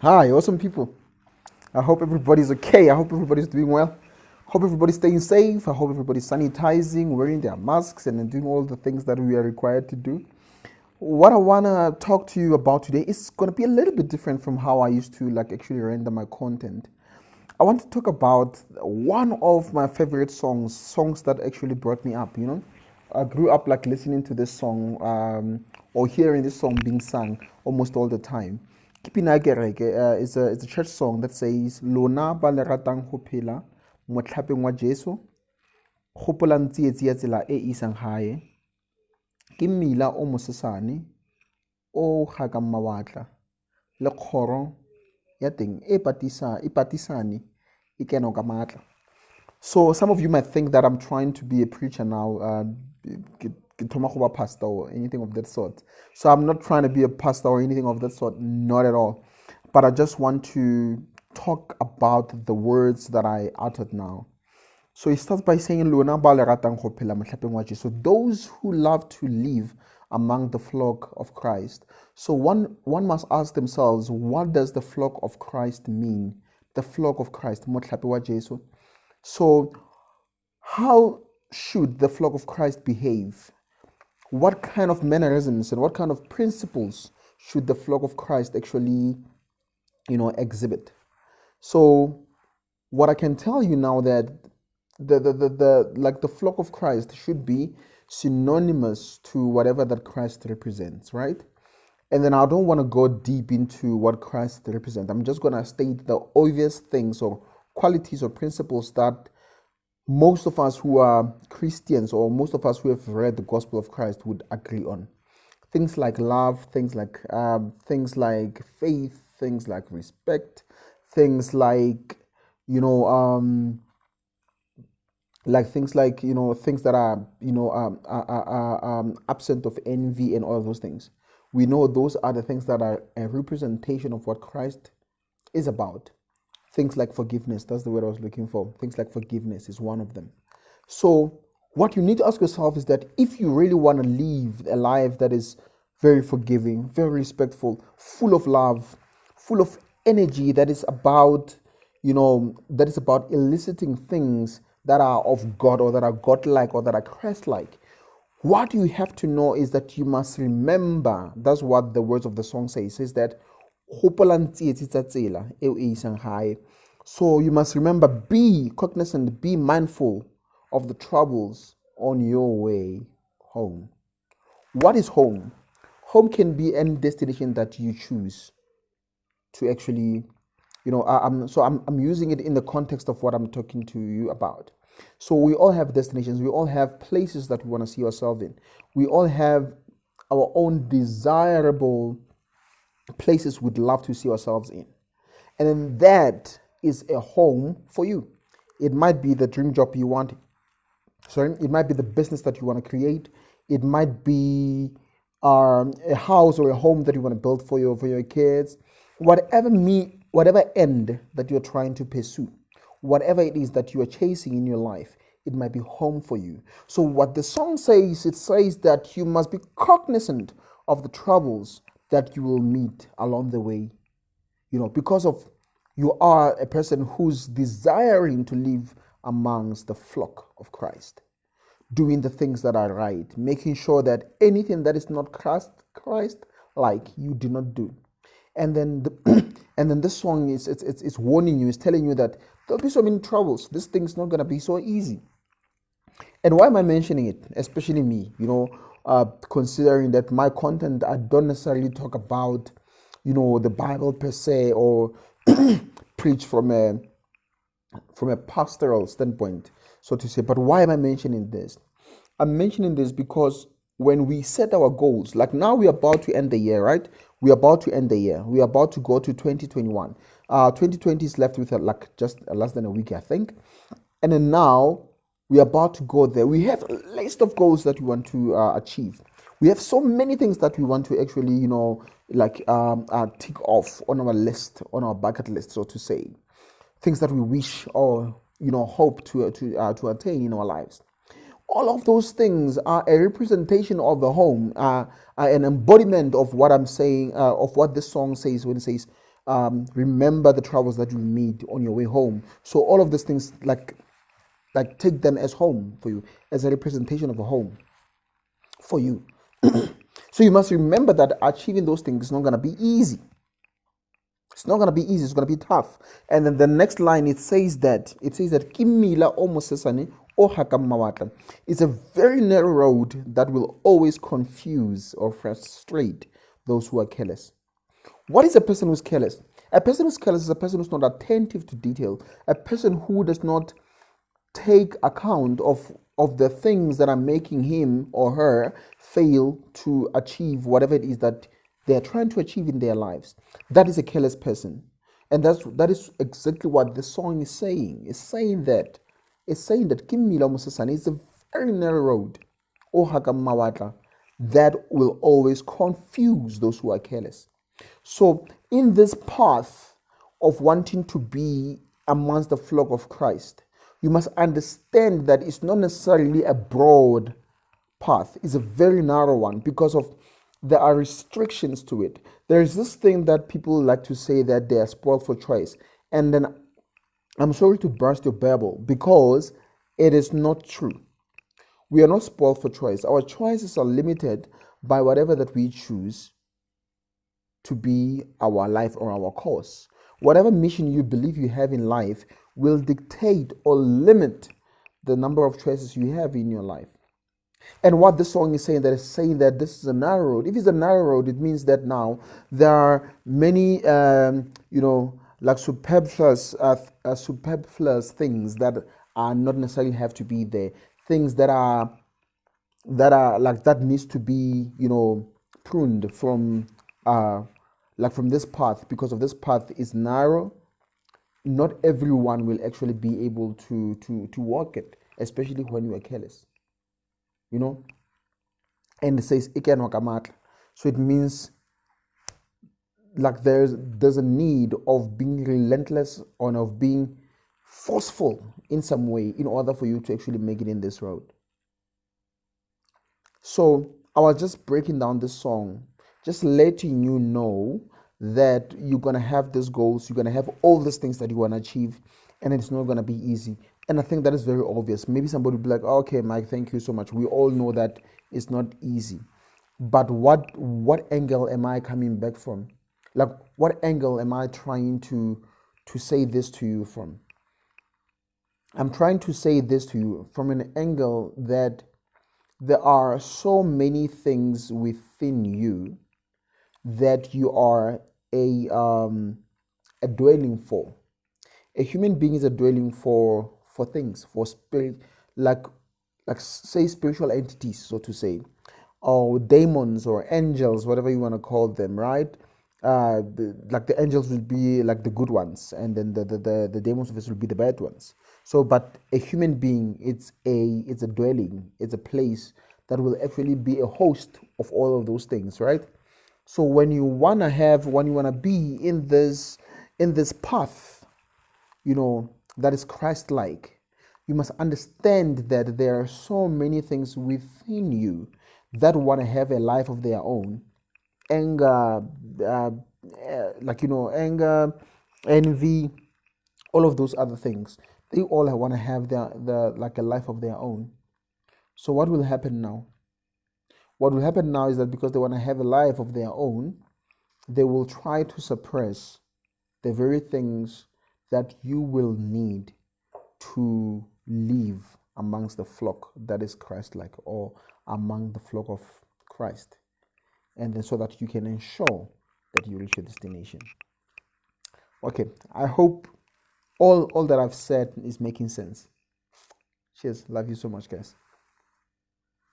Hi, awesome people. I hope everybody's okay. I hope everybody's doing well. Hope everybody's staying safe. I hope everybody's sanitizing, wearing their masks, and doing all the things that we are required to do. What I wanna talk to you about today is gonna be a little bit different from how I used to actually render my content. I want to talk about one of my favorite songs that actually brought me up. I grew up listening to this song or hearing this song being sung almost all the time. Kipina Kereke is a church song that says, Lona ba le ratang ho phela, mo tlhapeng wa Jesu, gopolang tsietsi ya tsela e isang hae, ke mmila o mosesane, o gakang mawatla, le kgoro ya teng e patisane, e kena ka matla. So some of you might think that I'm trying to be a preacher now, pastor or anything of that sort. So I'm not trying to be a pastor or anything of that sort, not at all. But I just want to talk about the words that I uttered now. So he starts by saying, Lona ba le ratang go phela mohlapeng wa Jesu. So those who love to live among the flock of Christ. So one must ask themselves, what does the flock of Christ mean? The flock of Christ, mohlape wa Jesu. So how should the flock of Christ behave? What kind of mannerisms and what kind of principles should the flock of Christ actually, exhibit? So what I can tell you now that the flock of Christ should be synonymous to whatever that Christ represents, right? And then I don't want to go deep into what Christ represents. I'm just going to state the obvious things or qualities or principles that most of us who are Christians or most of us who have read the gospel of Christ would agree on. Things like love, things like faith, things like respect, things like things that are absent of envy and all of those things. We know those are the things that are a representation of what Christ is about. Things like forgiveness, that's the word I was looking for. Things like forgiveness is one of them. So what you need to ask yourself is that if you really want to live a life that is very forgiving, very respectful, full of love, full of energy, that is about eliciting things that are of God or that are God-like or that are Christ-like. What you have to know is that you must remember, that's what the words of the song say. It says that, so you must remember, be cognizant, be mindful of the troubles on your way home. What is home? Home can be any destination that you choose to actually, I'm using it in the context of what I'm talking to you about. So we all have destinations. We all have places that we want to see ourselves in. We all have our own desirable places we'd love to see ourselves in. And then that is a home for you. It might be the dream job you want. It might be the business that you want to create. It might be a house or a home that you want to build for your kids. Whatever end that you're trying to pursue, whatever it is that you are chasing in your life, it might be home for you. So what the song says, it says that you must be cognizant of the troubles that you will meet along the way. Because of you are a person who's desiring to live amongst the flock of Christ, doing the things that are right, making sure that anything that is not Christ like you do not do. And then and then this song is warning you, it's telling you that there'll be so many troubles. This thing's not gonna be so easy. And why am I mentioning it? Especially me, considering that my content, I don't necessarily talk about, the Bible per se or preach from a pastoral standpoint, so to say. But why am I mentioning this? I'm mentioning this because when we set our goals, like now we're about to end the year, right? We're about to end the year. We're about to go to 2021. 2020 is left with just less than a week, I think. And then now we're about to go there. We have a list of goals that we want to achieve. We have so many things that we want to actually, tick off on our list, on our bucket list, so to say. Things that we wish or, hope to attain in our lives. All of those things are a representation of the home, are an embodiment of what I'm saying, of what this song says when it says, remember the troubles that you meet on your way home. So all of these things, like take them as home for you, as a representation of a home for you. So you must remember that achieving those things is not going to be easy. It's not going to be easy. It's going to be tough. And then the next line, it says that kimila o mosesane o hakam mawatla. It's a very narrow road that will always confuse or frustrate those who are careless. What is a person who's careless? A person who's careless is a person who's not attentive to detail, a person who does not take account of the things that are making him or her fail to achieve whatever it is that they are trying to achieve in their lives. That is a careless person. And that is exactly what the song is saying. It's saying that Kim Mila Musasani is a very narrow road, or Hakam Mawatla, that will always confuse those who are careless. So, in this path of wanting to be amongst the flock of Christ, you must understand that it's not necessarily a broad path, it's a very narrow one because of there are restrictions to it. There is this thing that people like to say that they are spoiled for choice. And then I'm sorry to burst your bubble because it is not true. We are not spoiled for choice. Our choices are limited by whatever that we choose to be our life or our course. Whatever mission you believe you have in life will dictate or limit the number of choices you have in your life. And what this song is saying, that is saying that this is a narrow road. If it's a narrow road, it means that now there are many, like superfluous things that are not necessarily have to be there. Things that are like that needs to be, pruned from, from this path, because of this path is narrow. Not everyone will actually be able to walk it, especially when you are careless. You know, and it says iken wakamatla. So it means like there's a need of being relentless or of being forceful in some way in order for you to actually make it in this road. So I was just breaking down this song, just letting you know that you're gonna have these goals, you're gonna have all these things that you wanna achieve, and it's not gonna be easy. And I think that is very obvious. Maybe somebody will be like, oh, okay, Mike, thank you so much. We all know that it's not easy. But what angle am I coming back from? Like, what angle am I trying to say this to you from? I'm trying to say this to you from an angle that there are so many things within you that you are a dwelling for. A human being is a dwelling for things, for spirit, like say spiritual entities, so to say, or demons or angels, whatever you want to call them, right? Like the angels will be like the good ones, and then the demons of us will be the bad ones. So, but a human being, it's a dwelling, it's a place that will actually be a host of all of those things, right? So when you wanna be in this path, that is Christ-like, you must understand that there are so many things within you that want to have a life of their own. Anger, anger, envy, all of those other things. They all want to have a life of their own. So what will happen now? What will happen now is that because they want to have a life of their own, they will try to suppress the very things that you will need to live amongst the flock that is Christ-like, or among the flock of Christ, and then so that you can ensure that you reach your destination. Okay, I hope all that I've said is making sense. Cheers. Love you so much, guys.